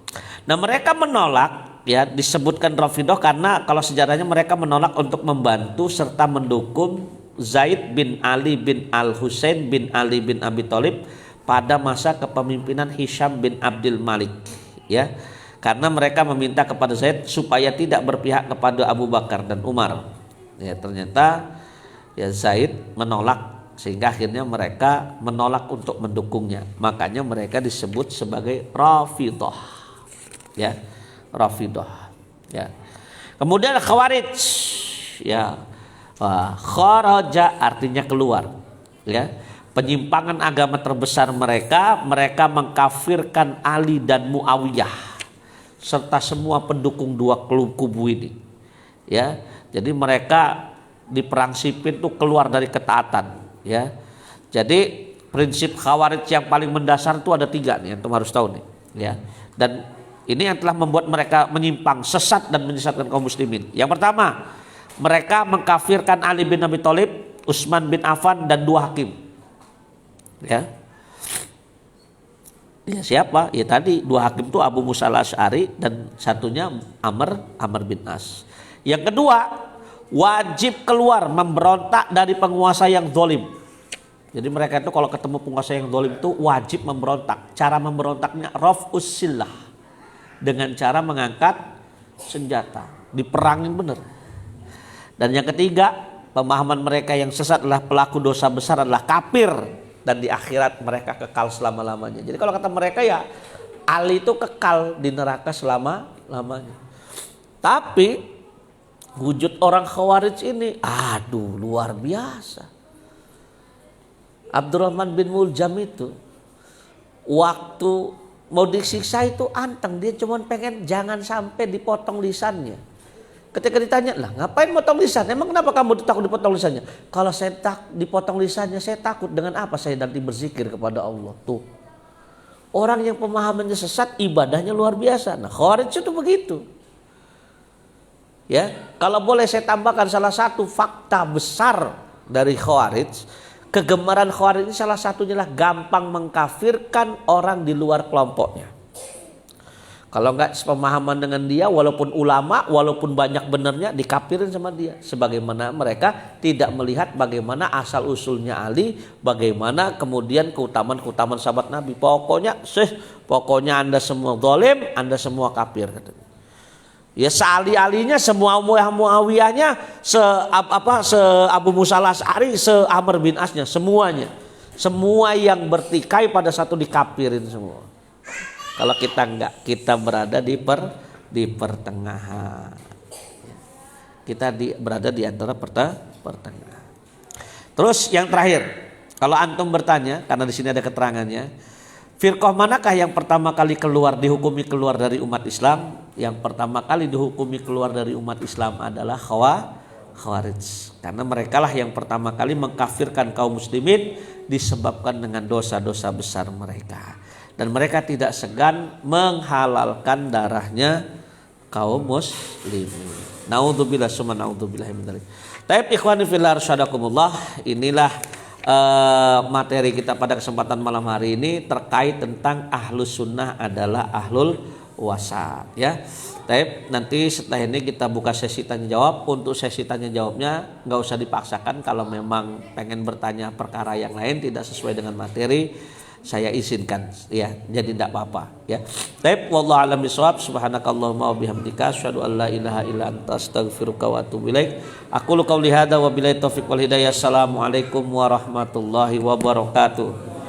Nah, mereka menolak, ya, disebutkan Rafidhah karena kalau sejarahnya mereka menolak untuk membantu serta mendukung Zaid bin Ali bin Al-Husain bin Ali bin Abi Thalib pada masa kepemimpinan Hisham bin Abdul Malik, ya. Karena mereka meminta kepada Zaid supaya tidak berpihak kepada Abu Bakar dan Umar. Ya, ternyata ya Zaid menolak sehingga akhirnya mereka menolak untuk mendukungnya. Makanya mereka disebut sebagai Rafidhah. Ya, Rafidhah. Ya. Kemudian Khawarij. Ya. Kharaja artinya keluar. Ya. Penyimpangan agama terbesar mereka mengkafirkan Ali dan Muawiyah serta semua pendukung dua kubu ini. Ya. Jadi mereka di perang Siffin itu keluar dari ketaatan, ya. Jadi prinsip Khawarij yang paling mendasar itu ada 3 nih, antum harus tahu nih, ya. Dan ini yang telah membuat mereka menyimpang, sesat dan menyesatkan kaum muslimin. Yang pertama, mereka mengkafirkan Ali bin Abi Thalib, Utsman bin Affan dan 2 hakim. Ya. Ya siapa? Ya tadi 2 hakim itu Abu Musa Al-Asy'ari dan satunya Amr bin As. Yang kedua, wajib keluar memberontak dari penguasa yang zalim. Jadi mereka itu kalau ketemu penguasa yang zalim itu wajib memberontak. Cara memberontaknya raf'us sillah, dengan cara mengangkat senjata, diperangin benar. Dan yang ketiga, pemahaman mereka yang sesat adalah pelaku dosa besar adalah kafir, dan di akhirat mereka kekal selama-lamanya. Jadi kalau kata mereka ya Ali itu kekal di neraka selama-lamanya. Tapi wujud orang Khawarij ini aduh luar biasa. Abdurrahman bin Muljam itu waktu mau disiksa itu anteng, dia cuma pengen jangan sampai dipotong lisannya. Ketika ditanya, lah ngapain potong lisan? Emang kenapa kamu takut dipotong lisannya? Kalau saya dipotong lisannya, saya takut dengan apa saya nanti berzikir kepada Allah. Tuh, orang yang pemahamannya sesat, ibadahnya luar biasa. Nah, Khawarij itu begitu. Ya, kalau boleh saya tambahkan salah satu fakta besar dari Khawarij. Kegemaran Khawarij ini salah satunya adalah gampang mengkafirkan orang di luar kelompoknya. Kalau enggak sepemahaman dengan dia, walaupun ulama, walaupun banyak benernya, dikafirin sama dia. Sebagaimana mereka tidak melihat bagaimana asal usulnya Ali, bagaimana kemudian keutamaan sahabat Nabi. Pokoknya Anda semua zalim, Anda semua kafir katanya. Ya seali-alinya semua Muawiyahnya, se Abu Musa al-Asy'ari, se Amr bin Asnya, semuanya. Semua yang bertikai pada satu dikafirin semua. Kalau kita enggak, kita berada di pertengahan. Kita berada di antara pertengahan. Terus yang terakhir, kalau antum bertanya, karena di sini ada keterangannya, firqah manakah yang pertama kali dihukumi keluar dari umat Islam? Yang pertama kali dihukumi keluar dari umat Islam adalah Khawarij. Karena merekalah yang pertama kali mengkafirkan kaum muslimin disebabkan dengan dosa-dosa besar mereka. Dan mereka tidak segan menghalalkan darahnya kaum muslimin. Naudzubillah summa naudzubillah min dzalik. Taib ikhwani fillah arsyadakumullah, inilah materi kita pada kesempatan malam hari ini terkait tentang ahlus sunnah adalah ahlul wasat, ya. Taib, nanti setelah ini kita buka sesi tanya jawab. Untuk sesi tanya jawabnya nggak usah dipaksakan. Kalau memang pengen bertanya perkara yang lain tidak sesuai dengan materi, saya izinkan, ya, jadi tidak apa-apa, ya. Taib, wallahu a'lam bishawab. Subhanakallahumma wa bihamdika asyhadu an la ilaha illa anta astaghfiruka wa atubu ilaik. Aqulu qouli hadza wa billahi taufiq wal hidayah. Assalamualaikum warahmatullahi wabarakatuh.